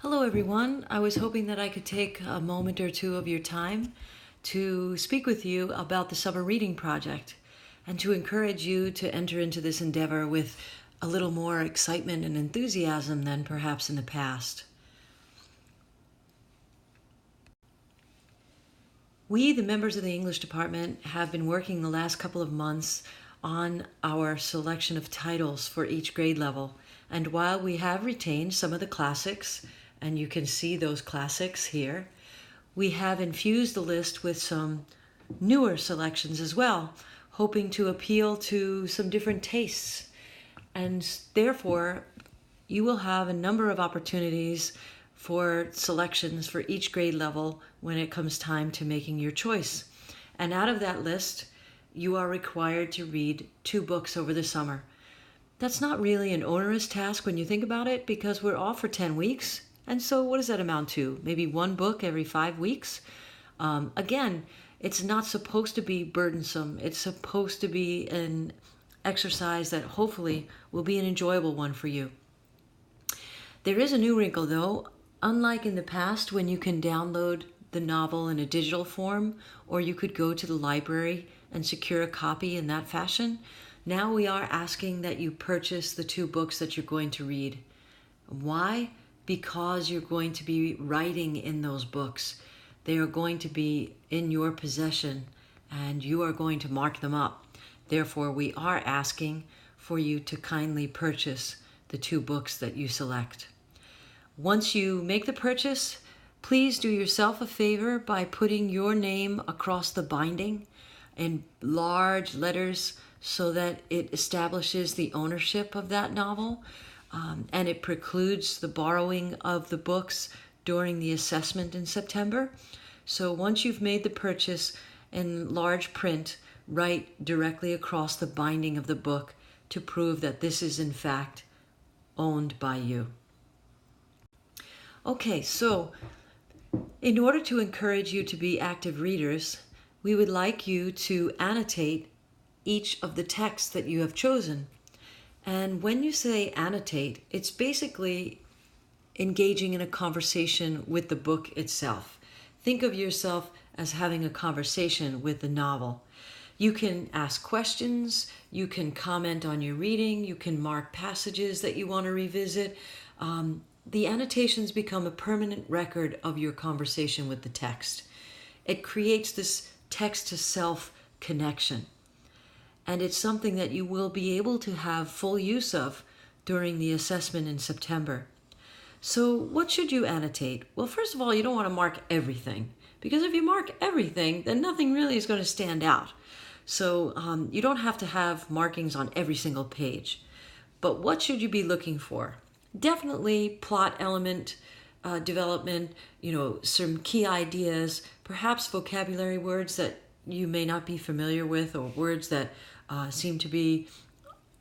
Hello, everyone. I was hoping that I could take a moment or two of your time to speak with you about the Summer Reading Project and to encourage you to enter into this endeavor with a little more excitement and enthusiasm than perhaps in the past. We, the members of the English department, have been working the last couple of months on our selection of titles for each grade level. And while we have retained some of the classics, and you can see those classics here, we have infused the list with some newer selections as well, hoping to appeal to some different tastes. And therefore, you will have a number of opportunities for selections for each grade level when it comes time to making your choice. And out of that list, you are required to read 2 books over the summer. That's not really an onerous task when you think about it, because we're off for 10 weeks. And so what does that amount to? Maybe 1 book every 5 weeks? Again, it's not supposed to be burdensome. It's supposed to be an exercise that hopefully will be an enjoyable one for you. There is a new wrinkle, though. Unlike in the past when you can download the novel in a digital form, or you could go to the library and secure a copy in that fashion, now we are asking that you purchase the 2 books that you're going to read. Why? Because you're going to be writing in those books. They are going to be in your possession, and you are going to mark them up. Therefore, we are asking for you to kindly purchase the 2 books that you select. Once you make the purchase, please do yourself a favor by putting your name across the binding in large letters so that it establishes the ownership of that novel, and it precludes the borrowing of the books during the assessment in September. So once you've made the purchase in large print, write directly across the binding of the book to prove that this is in fact owned by you. Okay, so in order to encourage you to be active readers, we would like you to annotate each of the texts that you have chosen. And when you say annotate, it's basically engaging in a conversation with the book itself. Think of yourself as having a conversation with the novel. You can ask questions, you can comment on your reading, you can mark passages that you want to revisit. The annotations become a permanent record of your conversation with the text. It creates this text-to-self connection. And it's something that you will be able to have full use of during the assessment in September. So what should you annotate? Well, first of all, you don't want to mark everything, because if you mark everything, then nothing really is going to stand out. So you don't have to have markings on every single page. But what should you be looking for? Definitely plot element development, some key ideas, perhaps vocabulary words that you may not be familiar with, or words that seem to be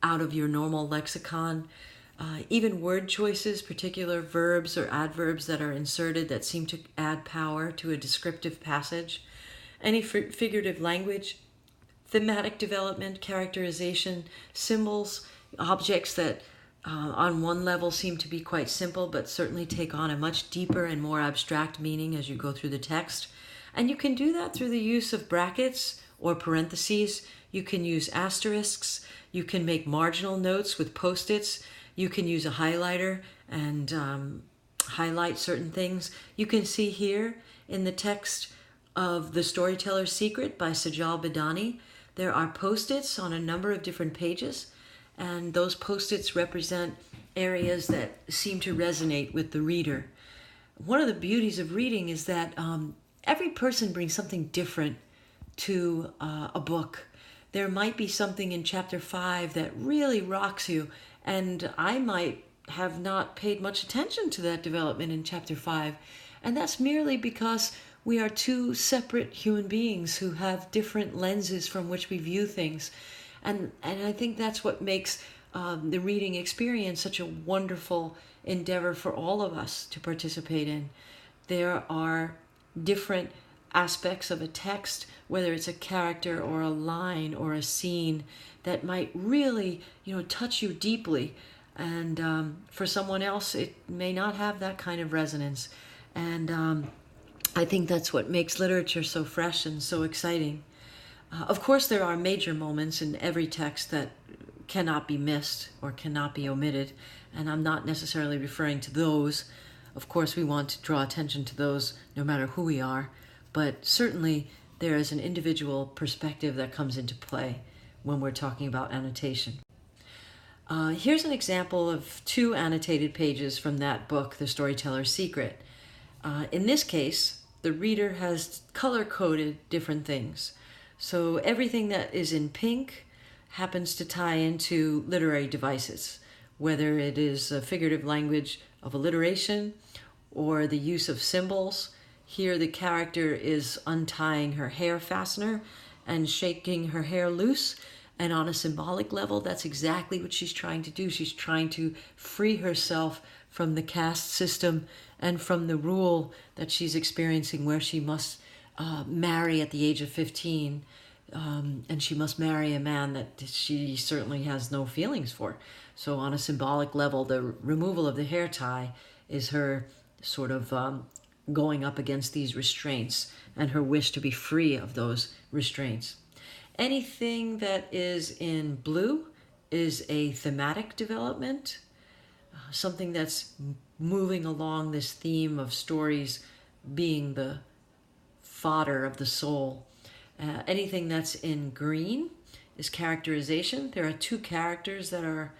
out of your normal lexicon. Even word choices, particular verbs or adverbs that are inserted that seem to add power to a descriptive passage. Any figurative language, thematic development, characterization, symbols, objects that on one level seem to be quite simple, but certainly take on a much deeper and more abstract meaning as you go through the text. And you can do that through the use of brackets or parentheses. You can use asterisks. You can make marginal notes with Post-its. You can use a highlighter and highlight certain things. You can see here in the text of The Storyteller's Secret by Sajal Badani, there are Post-its on a number of different pages. And those Post-its represent areas that seem to resonate with the reader. One of the beauties of reading is that every person brings something different to a book. There might be something in chapter 5 that really rocks you, and I might have not paid much attention to that development in chapter 5. And that's merely because we are 2 separate human beings who have different lenses from which we view things. And I think that's what makes the reading experience such a wonderful endeavor for all of us to participate in. There are different aspects of a text, whether it's a character or a line or a scene, that might really, touch you deeply. And for someone else, it may not have that kind of resonance. And I think that's what makes literature so fresh and so exciting. Of course, there are major moments in every text that cannot be missed or cannot be omitted, and I'm not necessarily referring to those. Of course, we want to draw attention to those no matter who we are, but certainly there is an individual perspective that comes into play when we're talking about annotation. Here's an example of 2 annotated pages from that book, The Storyteller's Secret. In this case, the reader has color-coded different things. So everything that is in pink happens to tie into literary devices, whether it is a figurative language of alliteration or the use of symbols. Here the character is untying her hair fastener and shaking her hair loose. And on a symbolic level, that's exactly what she's trying to do. She's trying to free herself from the caste system and from the rule that she's experiencing, where she must marry at the age of 15, and she must marry a man that she certainly has no feelings for. So on a symbolic level, the removal of the hair tie is her sort of going up against these restraints and her wish to be free of those restraints. Anything that is in blue is a thematic development, something that's moving along this theme of stories being the fodder of the soul. Anything that's in green is characterization. There are 2 characters that are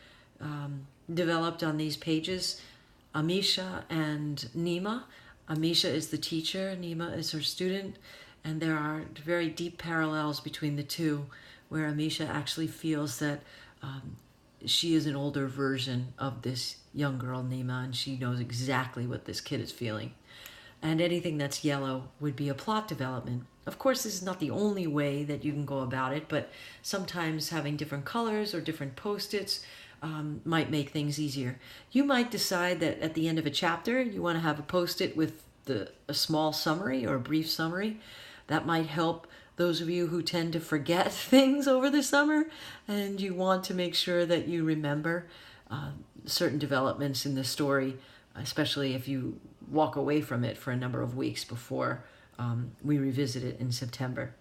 developed on these pages, Amisha and Nima. Amisha is the teacher, Nima is her student, and there are very deep parallels between the 2, where Amisha actually feels that she is an older version of this young girl, Nima, and she knows exactly what this kid is feeling. And anything that's yellow would be a plot development. Of course, this is not the only way that you can go about it, but sometimes having different colors or different post-its might make things easier. You might decide that at the end of a chapter, you want to have a post-it with a small summary or a brief summary. That might help those of you who tend to forget things over the summer, and you want to make sure that you remember certain developments in the story, especially if you walk away from it for a number of weeks before we revisit it in September.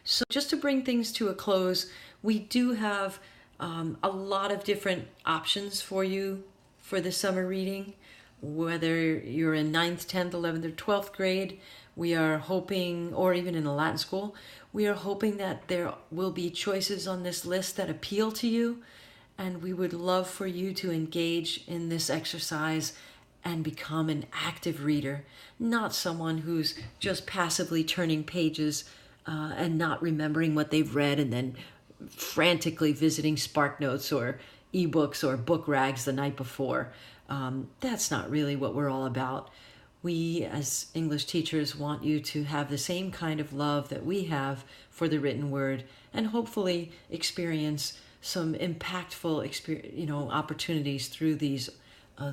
So just to bring things to a close, we do have a lot of different options for you for the summer reading. Whether you're in 9th, 10th, 11th, or 12th grade, we are hoping, or even in a Latin school, we are hoping that there will be choices on this list that appeal to you, and we would love for you to engage in this exercise and become an active reader, not someone who's just passively turning pages and not remembering what they've read and then frantically visiting SparkNotes or ebooks or book rags the night before. That's not really what we're all about. We, as English teachers, want you to have the same kind of love that we have for the written word, and hopefully experience some impactful opportunities through these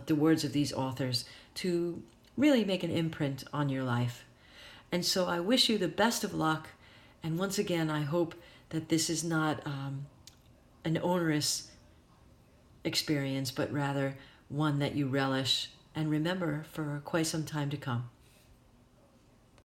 the words of these authors to really make an imprint on your life. And so I wish you the best of luck, and once again I hope that this is not an onerous experience, but rather one that you relish and remember for quite some time to come.